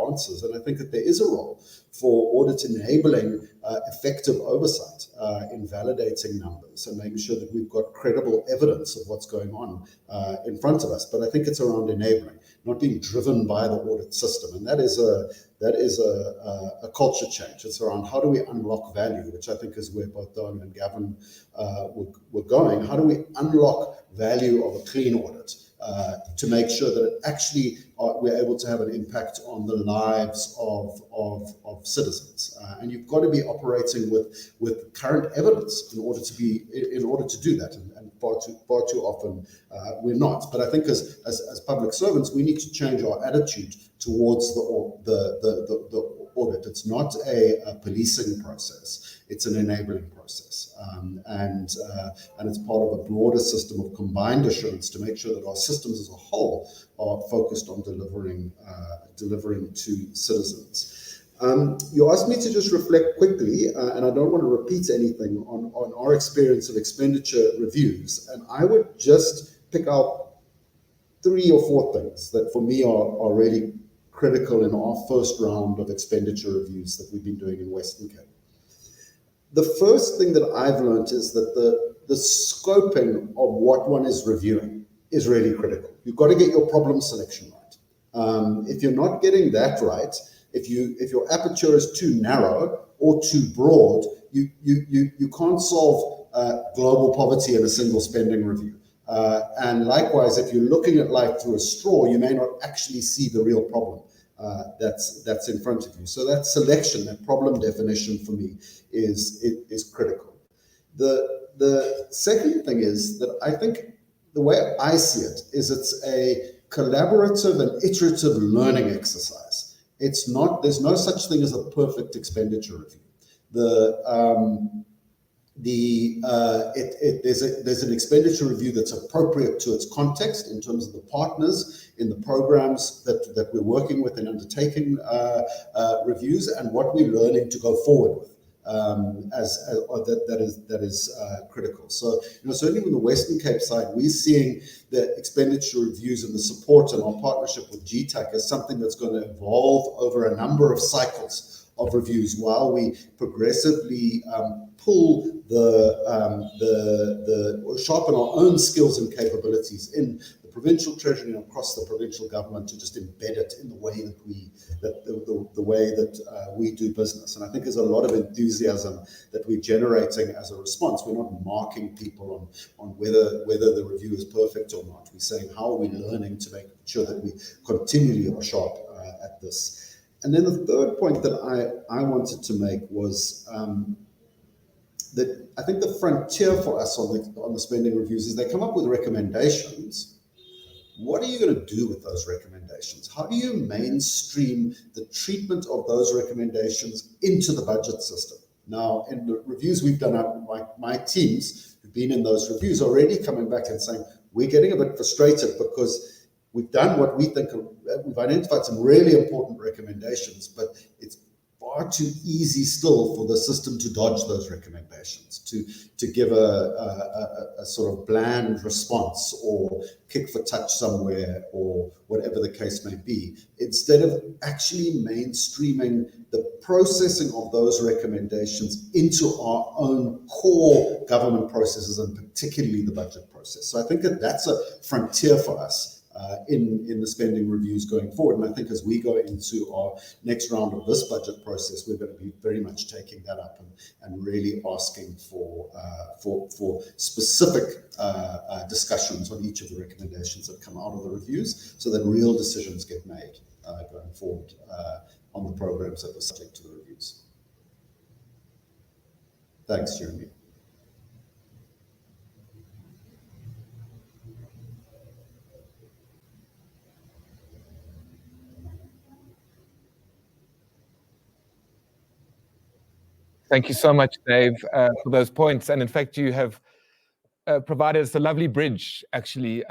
E: answers. And I think that there is a role for audit enabling effective oversight in validating numbers and making sure that we've got credible evidence of what's going on in front of us. But I think it's around enabling, not being driven by the audit system. And that is a culture change. It's around how do we unlock value, which I think is where both Dalu and Gavin were going. How do we unlock value of a clean audit to make sure that it actually we're able to have an impact on the lives of citizens, and you've got to be operating with current evidence in order to do that, and far too often we're not. But I think as public servants, we need to change our attitude towards the audit. It's not a policing process; it's an enabling process, and it's part of a broader system of combined assurance to make sure that our systems as a whole are focused on delivering to citizens. You asked me to just reflect quickly, and I don't want to repeat anything on our experience of expenditure reviews, and I would just pick out 3 or 4 things that for me are really critical in our first round of expenditure reviews that we've been doing in Western Cape. The first thing that I've learned is that the scoping of what one is reviewing is really critical. You've got to get your problem selection right. If you're not getting that right, if your aperture is too narrow or too broad, you can't solve global poverty in a single spending review. And likewise, if you're looking at life through a straw, you may not actually see the real problem that's in front of you. So that selection, that problem definition for me is critical. The second thing is that I think the way I see it is it's a collaborative and iterative learning exercise. It's not, there's no such thing as a perfect expenditure review. There's an expenditure review that's appropriate to its context in terms of the partners in the programs that we're working with and undertaking reviews, and what we're learning to go forward with. That is critical. So, certainly on the Western Cape side, we're seeing the expenditure reviews and the support and our partnership with GTAC as something that's going to evolve over a number of cycles of reviews while we progressively pull sharpen our own skills and capabilities in the provincial treasury and across the provincial government to just embed it in the way that we do business. And I think there's a lot of enthusiasm that we're generating as a response. We're not marking people on whether the review is perfect or not. We're saying, how are we learning to make sure that we continually are sharp at this. And then the third point that I wanted to make was that I think the frontier for us on the spending reviews is they come up with recommendations. What are you going to do with those recommendations? How do you mainstream the treatment of those recommendations into the budget system? Now, in the reviews we've done, my teams who've been in those reviews are already coming back and saying, we're getting a bit frustrated because we've done what we think, we've identified some really important recommendations, but it's far too easy still for the system to dodge those recommendations, to give a sort of bland response or kick for touch somewhere or whatever the case may be, instead of actually mainstreaming the processing of those recommendations into our own core government processes and particularly the budget process. So I think that's a frontier for us in the spending reviews going forward. And I think as we go into our next round of this budget process, we're going to be very much taking that up and really asking for specific discussions on each of the recommendations that come out of the reviews so that real decisions get made going forward on the programs that are subject to the reviews. Thanks, Jeremy.
A: Thank you so much, Dave, for those points. And in fact, you have provided us a lovely bridge, actually,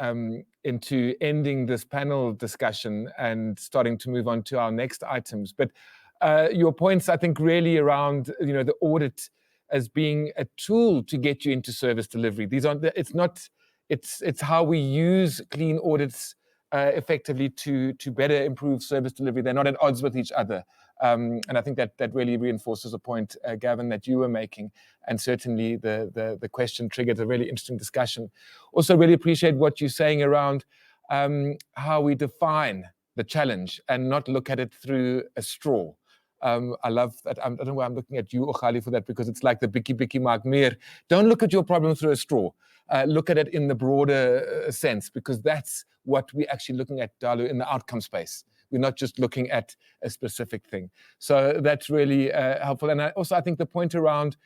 A: into ending this panel discussion and starting to move on to our next items. But your points, I think, really around the audit as being a tool to get you into service delivery. These aren't. It's how we use clean audits effectively to better improve service delivery. They're not at odds with each other. And I think that really reinforces a point, Gavin, that you were making. And certainly the question triggered a really interesting discussion. Also really appreciate what you're saying around how we define the challenge and not look at it through a straw. I love that. I don't know why I'm looking at you, Ogali, for that, because it's like the Biki Mark Meer. Don't look at your problem through a straw. Look at it in the broader sense, because that's what we're actually looking at, Dalu, in the outcome space. We're not just looking at a specific thing. So that's really helpful. And I think the point around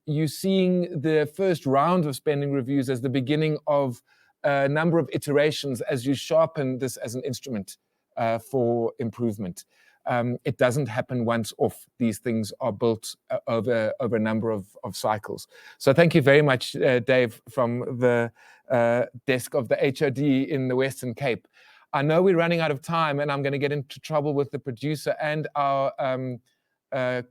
A: you seeing the first round of spending reviews as the beginning of a number of iterations as you sharpen this as an instrument for improvement. It doesn't happen once off. These things are built over a number of cycles. So thank you very much, Dave, from the desk of the HOD in the Western Cape. I know we're running out of time, and I'm going to get into trouble with the producer and our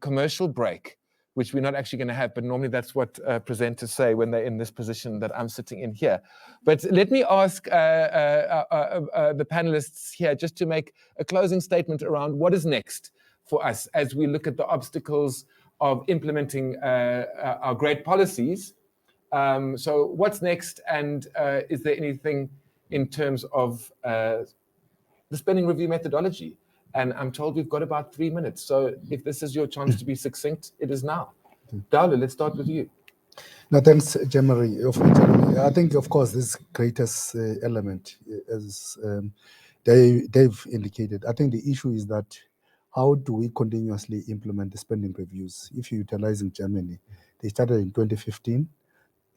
A: commercial break, which we're not actually going to have, but normally that's what presenters say when they're in this position that I'm sitting in here. But let me ask the panelists here just to make a closing statement around what is next for us as we look at the obstacles of implementing our great policies. So what's next, and is there anything in terms of the spending review methodology? And I'm told we've got about 3 minutes. So if this is your chance to be succinct, it is now. Dalu, let's start with you.
C: No, thanks, Jeremy. I think, of course, this greatest element, as Dave indicated, I think the issue is that how do we continuously implement the spending reviews? If you utilize in Germany, they started in 2015.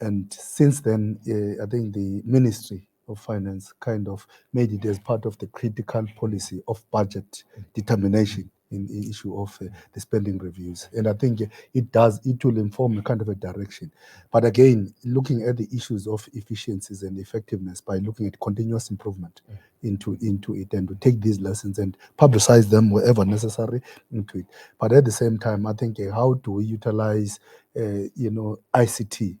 C: And since then, I think the Ministry of Finance kind of made it as part of the critical policy of budget determination in the issue of the spending reviews. And I think it will inform a kind of a direction. But again, looking at the issues of efficiencies and effectiveness by looking at continuous improvement into it, and to take these lessons and publicize them wherever necessary into it. But at the same time, I think how do we utilize, ICT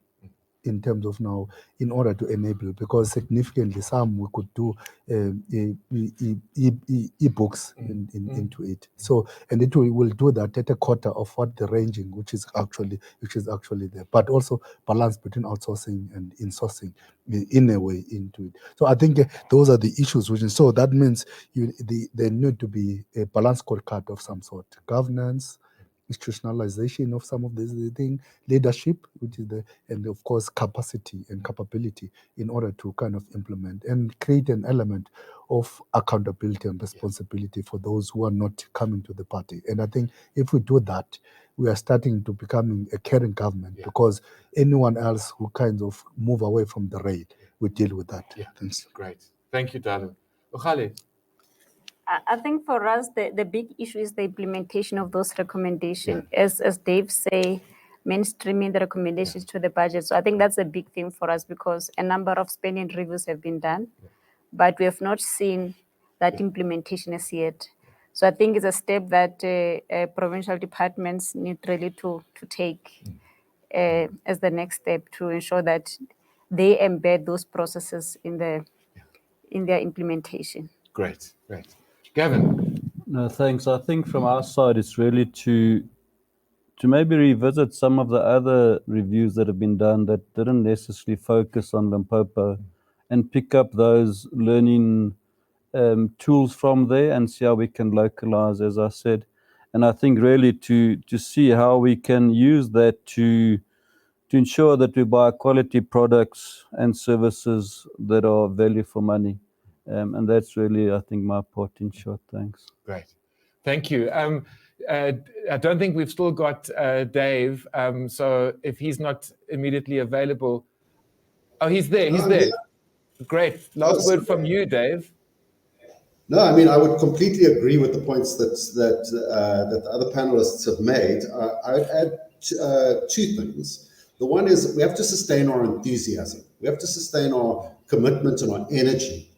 C: in terms of now, in order to enable, because significantly some we could do e-books into it. So, and it will do that at a quarter of what the ranging, which is actually there, but also balance between outsourcing and insourcing in a way into it. So I think those are the issues. So that means there need to be a balance scorecard of some sort, governance, institutionalization of some of these things, leadership, which is and of course capacity and capability in order to kind of implement and create an element of accountability and responsibility for those who are not coming to the party. And I think if we do that, we are starting to becoming a caring government, because anyone else who kind of move away from the rail, we deal with that.
A: Yeah,
C: thanks.
A: Great. Thank you, Dalu. Ogali.
B: I think for us, the big issue is the implementation of those recommendations. As Dave say, mainstreaming the recommendations to the budget. So I think that's a big thing for us, because a number of spending reviews have been done, but we have not seen that implementation as yet. So I think it's a step that provincial departments need really to take as the next step to ensure that they embed those processes in their implementation.
A: Great. Gavin.
D: No, thanks. I think from our side, it's really to maybe revisit some of the other reviews that have been done that didn't necessarily focus on Limpopo, and pick up those learning tools from there and see how we can localize, as I said. And I think really to see how we can use that to ensure that we buy quality products and services that are value for money. And that's really, I think, my part in short. Thanks.
A: Great. Thank you. I don't think we've still got Dave. So if he's not immediately available. Oh, he's there. He's there. Great. Last word from you, Dave.
E: No, I mean, I would completely agree with the points that the other panelists have made. I would add two things. The one is we have to sustain our enthusiasm. We have to sustain our commitment and our energy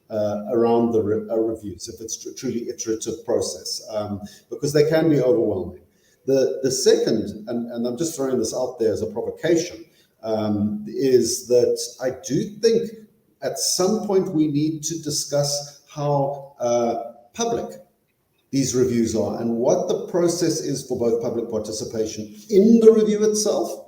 E: around the reviews, if it's truly iterative process, because they can be overwhelming. The second, and I'm just throwing this out there as a provocation, is that I do think at some point we need to discuss how public these reviews are and what the process is for both public participation in the review itself,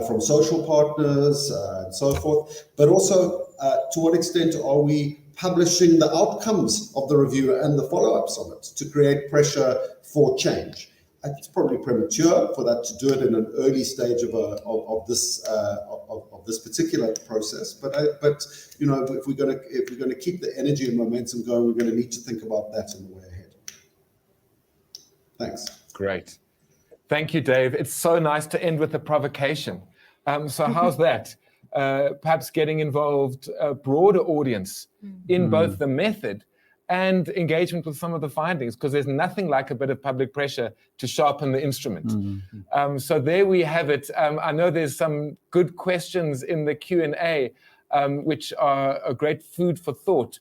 E: from social partners and so forth, but also to what extent are we publishing the outcomes of the review and the follow-ups on it to create pressure for change. It's probably premature for that to do it in an early stage of this particular process, but you know, if we're going to keep the energy and momentum going, we're going to need to think about that in the way ahead. Thanks.
A: Great. Thank you, Dave. It's so nice to end with a provocation. So how's that? Perhaps getting involved a broader audience in both the method and engagement with some of the findings, because there's nothing like a bit of public pressure to sharpen the instrument. So there we have it. I know there's some good questions in the Q&A, which are a great food for thought.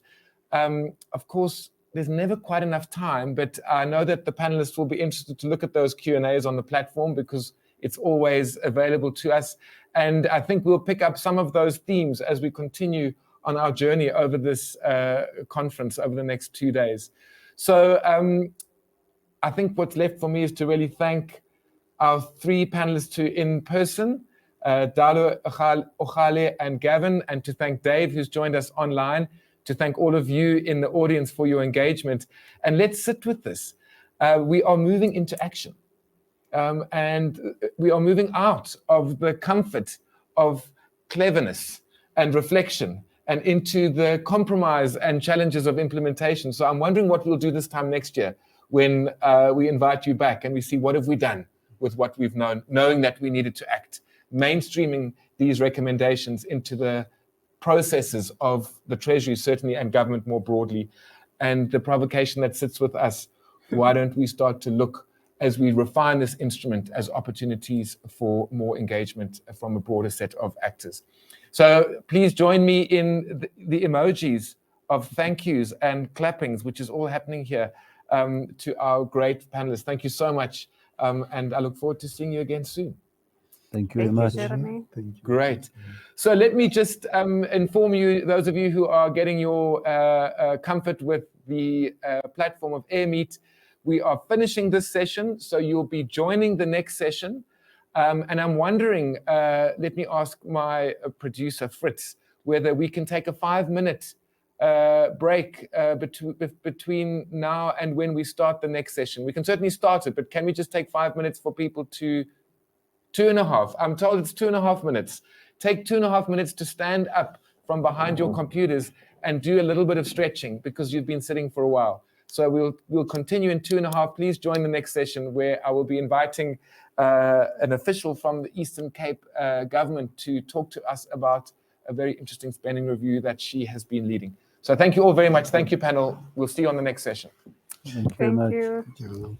A: Of course, there's never quite enough time, but I know that the panelists will be interested to look at those Q&As on the platform because it's always available to us. And I think we'll pick up some of those themes as we continue on our journey over this conference over the next 2 days. So I think what's left for me is to really thank our 3 panelists who in person, Daluhlanga and Gavin, and to thank Dave, who's joined us online, to thank all of you in the audience for your engagement. And let's sit with this. We are moving into action. And we are moving out of the comfort of cleverness and reflection and into the compromise and challenges of implementation. So I'm wondering what we'll do this time next year when we invite you back and we see what have we done with what we've known, knowing that we needed to act, mainstreaming these recommendations into the processes of the Treasury, certainly, and government more broadly. And the provocation that sits with us, why don't we start to look as we refine this instrument as opportunities for more engagement from a broader set of actors. So please join me in the emojis of thank yous and clappings, which is all happening here, to our great panelists. Thank you so much. And I look forward to seeing you again soon.
F: Thank you very much.
B: Jeremy.
C: Thank you.
A: Great. So let me just inform you, those of you who are getting your comfort with the platform of AirMeet, we are finishing this session, so you'll be joining the next session. And I'm wondering, let me ask my producer, Fritz, whether we can take a 5-minute break between now and when we start the next session. We can certainly start it, but can we just take 5 minutes for people to 2.5? I'm told it's 2.5 minutes. Take 2.5 minutes to stand up from behind your computers and do a little bit of stretching because you've been sitting for a while. So we'll continue in 2.5. Please join the next session where I will be inviting an official from the Eastern Cape government to talk to us about a very interesting spending review that she has been leading. So thank you all very much. Thank you, panel. We'll see you on the next session.
F: Thank you very much.
B: Thank you.
C: Thank you.